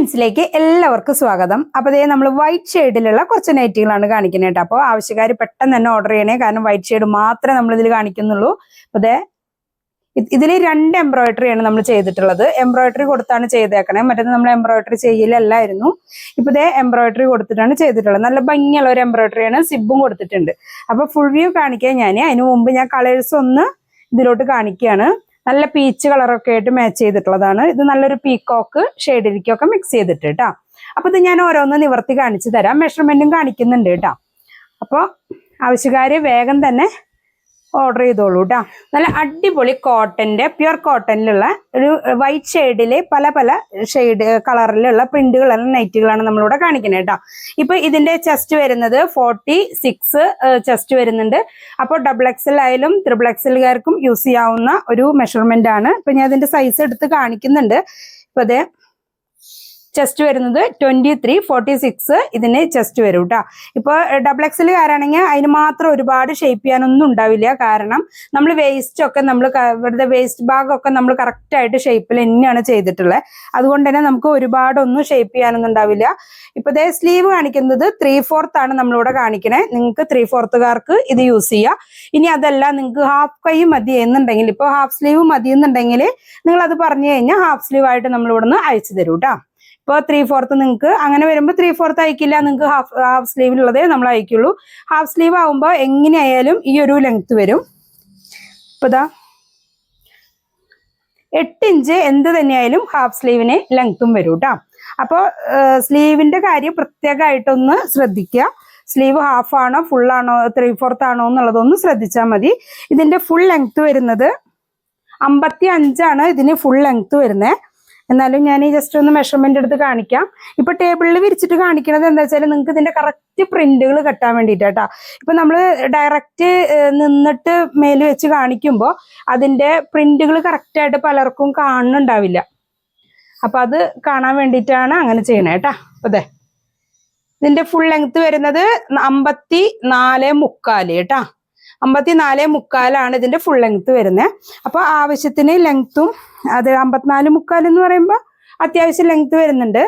മെൻസിലേക്ക് എല്ലാവർക്കും സ്വാഗതം. അപ്പോൾ ദേ നമ്മൾ വൈറ്റ് ഷെയ്ഡിലുള്ള കുറച്ച് നൈറ്റികളാണ് കാണിക്കുന്നത് കേട്ടോ. അപ്പോൾ ആവശ്യക്കാർ പെട്ടെന്ന് തന്നെ ഓർഡർ ചെയ്യണേ, കാരണം വൈറ്റ് ഷെയ്ഡ് മാത്രമേ നമ്മൾ ഇതിൽ കാണിക്കുന്നുള്ളൂ. അപ്പോൾ ദേ ഇതിൽ 2 എംബ്രോയിഡറിയാണ് നമ്മൾ ചെയ്തിട്ടുള്ളത്. എംബ്രോയിഡറി കൊടുത്താണ് ചെയ്തേക്കണേ, മറ്റേത് നമ്മൾ എംബ്രോയിഡറി ചെയ്യലല്ലായിരുന്നു. ഇപ്പോൾ ദേ എംബ്രോയിഡറി കൊടുത്തിട്ടാണ് ചെയ്തിട്ടുള്ളത്. നല്ല ഭംഗിയുള്ള ഒരു എംബ്രോയിഡറിയാണ്, സിബും കൊടുത്തിട്ടുണ്ട്. അപ്പോൾ ഫുൾ വ്യൂ കാണിക്കാൻ ഞാൻ അതിന് മുമ്പ് ഞാൻ കളേഴ്സ് ഒന്ന് ഇതിലോട്ട് കാണിക്കുകയാണ്. നല്ല പീച്ച് കളറൊക്കെ ആയിട്ട് മാച്ച് ചെയ്തിട്ടുള്ളതാണ്. ഇത് നല്ലൊരു പീക്കോക്ക് ഷെയ്ഡിലേക്കൊക്കെ മിക്സ് ചെയ്തിട്ട് കേട്ടോ. അപ്പൊ ഇത് ഞാൻ ഓരോന്ന് നിവർത്തി കാണിച്ചു തരാം, മെഷർമെന്റും കാണിക്കുന്നുണ്ട് കേട്ടോ. അപ്പോൾ ആവശ്യക്കാര് വേഗം തന്നെ ഓർഡർ ചെയ്തോളൂ കേട്ടോ. നല്ല അടിപൊളി കോട്ടന്റെ പ്യുർ കോട്ടനിലുള്ള ഒരു വൈറ്റ് ഷെയ്ഡില് പല പല ഷെയ്ഡ് കളറിലുള്ള പ്രിന്റുകളുള്ള നൈറ്റുകളാണ് നമ്മളിവിടെ കാണിക്കുന്നത് കേട്ടോ. ഇപ്പൊ ഇതിന്റെ ചെസ്റ്റ് വരുന്നത് 46 ചെസ്റ്റ് വരുന്നുണ്ട്. അപ്പോൾ XXL ആയാലും XXLകാർക്കും യൂസ് ചെയ്യാവുന്ന ഒരു മെഷർമെന്റ് ആണ്. ഇപ്പൊ ഞാൻ ഇതിന്റെ സൈസ് എടുത്ത് കാണിക്കുന്നുണ്ട്. ഇപ്പൊ അതെ ചെസ്റ്റ് വരുന്നത് 23, 46 ഇതിന് ചെസ്റ്റ് വരും കേട്ടോ. ഇപ്പോൾ XXL കാരാണെങ്കിൽ അതിന് മാത്രം ഒരുപാട് ഷേപ്പ് ചെയ്യാനൊന്നും ഉണ്ടാവില്ല. കാരണം നമ്മൾ വേസ്റ്റ് ഒക്കെ നമ്മൾ ഇവിടുത്തെ വേസ്റ്റ് ഭാഗമൊക്കെ നമ്മൾ കറക്റ്റ് ആയിട്ട് ഷേപ്പിൽ തന്നെയാണ് ചെയ്തിട്ടുള്ളത്. അതുകൊണ്ട് തന്നെ നമുക്ക് ഒരുപാടൊന്നും ഷേപ്പ് ചെയ്യാനൊന്നും ഉണ്ടാവില്ല. ഇപ്പൊ ദേ സ്ലീവ് കാണിക്കുന്നത് 3/4 ആണ് നമ്മളിവിടെ കാണിക്കണേ. നിങ്ങൾക്ക് 3/4കാർക്ക് ഇത് യൂസ് ചെയ്യാം. ഇനി അതല്ല നിങ്ങൾക്ക് ഹാഫ് കൈ മതി എന്നുണ്ടെങ്കിൽ, ഇപ്പോൾ ഹാഫ് സ്ലീവ് മതി എന്നുണ്ടെങ്കിൽ നിങ്ങൾ അത് പറഞ്ഞു കഴിഞ്ഞാൽ ഹാഫ് സ്ലീവ് ആയിട്ട് നമ്മളിവിടെ അയച്ചു തരും കേട്ടോ. ഇപ്പോൾ 3/4 നിങ്ങൾക്ക് അങ്ങനെ വരുമ്പോൾ 3/4 അയക്കില്ല, നിങ്ങൾക്ക് ഹാഫ് സ്ലീവിലുള്ളതേ നമ്മൾ അയക്കുള്ളൂ. ഹാഫ് സ്ലീവ് ആകുമ്പോൾ എങ്ങനെയായാലും ഈ ഒരു ലെങ്ത് വരും. ഇപ്പോൾ ഇതാ 8 ഇഞ്ച് എന്ത് തന്നെയായാലും ഹാഫ് സ്ലീവിന് ലെങ്ത്തും വരും കേട്ടോ. അപ്പോൾ സ്ലീവിന്റെ കാര്യം പ്രത്യേകമായിട്ടൊന്ന് ശ്രദ്ധിക്കുക. സ്ലീവ് ഹാഫ് ആണോ ഫുൾ ആണോ 3/4 ആണോ എന്നുള്ളതൊന്ന് ശ്രദ്ധിച്ചാൽ മതി. ഇതിന്റെ ഫുൾ ലെങ്ത് വരുന്നത് 55 ആണ് ഇതിന് ഫുൾ ലെങ്ത് വരുന്നത്. എന്നാലും ഞാൻ ഈ ജസ്റ്റ് ഒന്ന് മെഷർമെന്റ് എടുത്ത് കാണിക്കാം. ഇപ്പൊ ടേബിളിൽ വിരിച്ചിട്ട് കാണിക്കുന്നത് എന്താ വെച്ചാൽ നിങ്ങൾക്ക് ഇതിന്റെ കറക്റ്റ് പ്രിന്റുകൾ കെട്ടാൻ വേണ്ടിയിട്ടാ. ഇപ്പൊ നമ്മൾ ഡയറക്റ്റ് നിന്നിട്ട് മേല് വെച്ച് കാണിക്കുമ്പോൾ അതിന്റെ പ്രിന്റുകൾ കറക്റ്റ് ആയിട്ട് പലർക്കും കാണുന്നുണ്ടാവില്ല. അപ്പൊ അത് കാണാൻ വേണ്ടിയിട്ടാണ് അങ്ങനെ ചെയ്യണേ കേട്ടാ. അതെ ഇതിന്റെ ഫുൾ ലെങ്ത് വരുന്നത് 54.75 കേട്ടാ. 54.75 ഇതിന്റെ ഫുൾ ലെങ്ത് വരുന്നത്. അപ്പൊ ആവശ്യത്തിന് ലെങ്ത്തും അത് 54.75 എന്ന് പറയുമ്പോൾ അത്യാവശ്യം ലെങ്ത് വരുന്നുണ്ട്.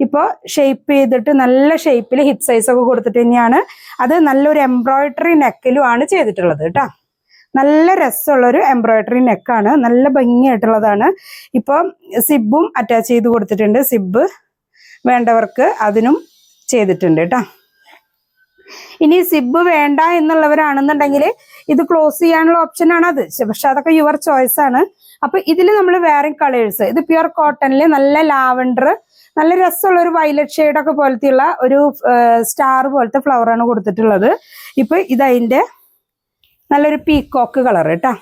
ഇപ്പോൾ ഷേപ്പ് ചെയ്തിട്ട് നല്ല ഷേപ്പിൽ ഹിപ്പ് സൈസ് ഒക്കെ കൊടുത്തിട്ട് തന്നെയാണ്. അത് നല്ലൊരു എംബ്രോയിഡറി നെക്കിലും ആണ് ചെയ്തിട്ടുള്ളത് കേട്ടോ. നല്ല രസമുള്ളൊരു എംബ്രോയിഡറി നെക്കാണ്, നല്ല ഭംഗിയായിട്ടുള്ളതാണ്. ഇപ്പോൾ സിബും അറ്റാച്ച് ചെയ്ത് കൊടുത്തിട്ടുണ്ട്. സിബ് വേണ്ടവർക്ക് അതിനും ചെയ്തിട്ടുണ്ട് കേട്ടോ. ഇനി സിബ് വേണ്ട എന്നുള്ളവരാണെന്നുണ്ടെങ്കിൽ ഇത് ക്ലോസ് ചെയ്യാനുള്ള ഓപ്ഷനാണ് അത്, പക്ഷെ അതൊക്കെ യുവർ ചോയ്സ് ആണ്. അപ്പൊ ഇതിൽ നമ്മൾ വേറെ കളേഴ്സ്, ഇത് പ്യുർ കോട്ടണിൽ നല്ല ലാവൻഡർ, നല്ല രസമുള്ള ഒരു വയലറ്റ് ഷെയ്ഡൊക്കെ പോലത്തെയുള്ള ഒരു സ്റ്റാർ പോലത്തെ ഫ്ലവർ ആണ് കൊടുത്തിട്ടുള്ളത്. ഇപ്പൊ ഇതതിന്റെ നല്ലൊരു പീക്കോക്ക് കളർ കേട്ടോ.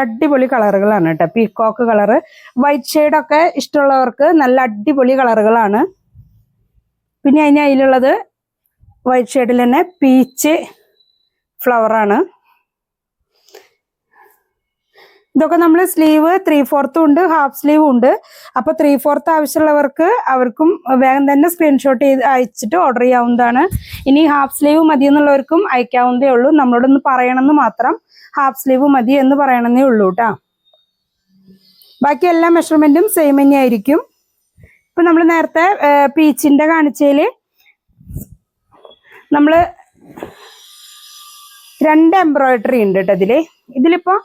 അടിപൊളി കളറുകളാണ് കേട്ടോ. പീക്കോക്ക് കളറ്, വൈറ്റ് ഷെയ്ഡൊക്കെ ഇഷ്ടമുള്ളവർക്ക് നല്ല അടിപൊളി കളറുകളാണ്. പിന്നെ അതിലുള്ളത് വൈറ്റ് ഷെയ്ഡിൽ തന്നെ പീച്ച് ഫ്ലവറാണ്. ഇതൊക്കെ നമ്മൾ സ്ലീവ് 3/4 ഉണ്ട്, ഹാഫ് സ്ലീവ് ഉണ്ട്. അപ്പൊ 3/4 ആവശ്യമുള്ളവർക്ക് അവർക്കും വേഗം തന്നെ സ്ക്രീൻഷോട്ട് ചെയ്ത് അയച്ചിട്ട് ഓർഡർ ചെയ്യാവുന്നതാണ്. ഇനി ഹാഫ് സ്ലീവ് മതി എന്നുള്ളവർക്കും അയക്കാവുന്നതേ ഉള്ളൂ. നമ്മളോടൊന്ന് പറയണമെന്ന് മാത്രം, ഹാഫ് സ്ലീവ് മതി എന്ന് പറയണമെന്നേ ഉള്ളൂ കേട്ടോ. ബാക്കി എല്ലാ മെഷർമെന്റും സെയിം തന്നെയായിരിക്കും. ഇപ്പൊ നമ്മൾ നേരത്തെ പീച്ചിന്റെ കാണിച്ചതിൽ നമ്മള് 2 എംബ്രോയിഡറി ഉണ്ട് കേട്ടോ ഇതിലിപ്പോ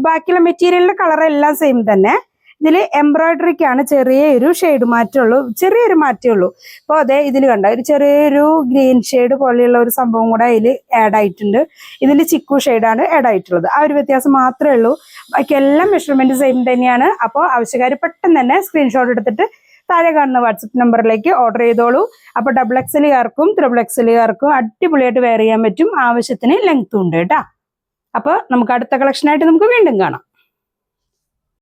ബാക്കിയുള്ള മെറ്റീരിയലിന്റെ കളർ എല്ലാം സെയിം തന്നെ. ഇതിൽ എംബ്രോയിഡറിക്കാണ് ചെറിയൊരു ഷെയ്ഡ് മാറ്റമുള്ളൂ, ചെറിയൊരു മാറ്റമേ ഉള്ളൂ. അപ്പോൾ അതെ ഇതിൽ കണ്ട ഒരു ചെറിയൊരു ഗ്രീൻ ഷെയ്ഡ് പോലെയുള്ള ഒരു സംഭവം കൂടെ അതിൽ ആഡ് ആയിട്ടുണ്ട്. ഇതിൽ ചിക്കു ഷെയ്ഡാണ് ആഡ് ആയിട്ടുള്ളത്. ആ ഒരു വ്യത്യാസം മാത്രമേ ഉള്ളൂ. ബാക്കി എല്ലാം മെഷർമെന്റ് സെയിം തന്നെയാണ്. അപ്പോൾ ആവശ്യക്കാർ പെട്ടെന്ന് തന്നെ സ്ക്രീൻഷോട്ട് എടുത്തിട്ട് താഴെ കാണുന്ന വാട്സപ്പ് നമ്പറിലേക്ക് ഓർഡർ ചെയ്തോളൂ. അപ്പോൾ XXLകാർക്കും XXLകാർക്കും അടിപൊളിയായിട്ട് വെയർ ചെയ്യാൻ പറ്റും. ആവശ്യത്തിന് ലെങ്ത്തും ഉണ്ട് കേട്ടോ. അപ്പോൾ നമുക്ക് അടുത്ത കളക്ഷനായിട്ട് നമുക്ക് വീണ്ടും കാണാം.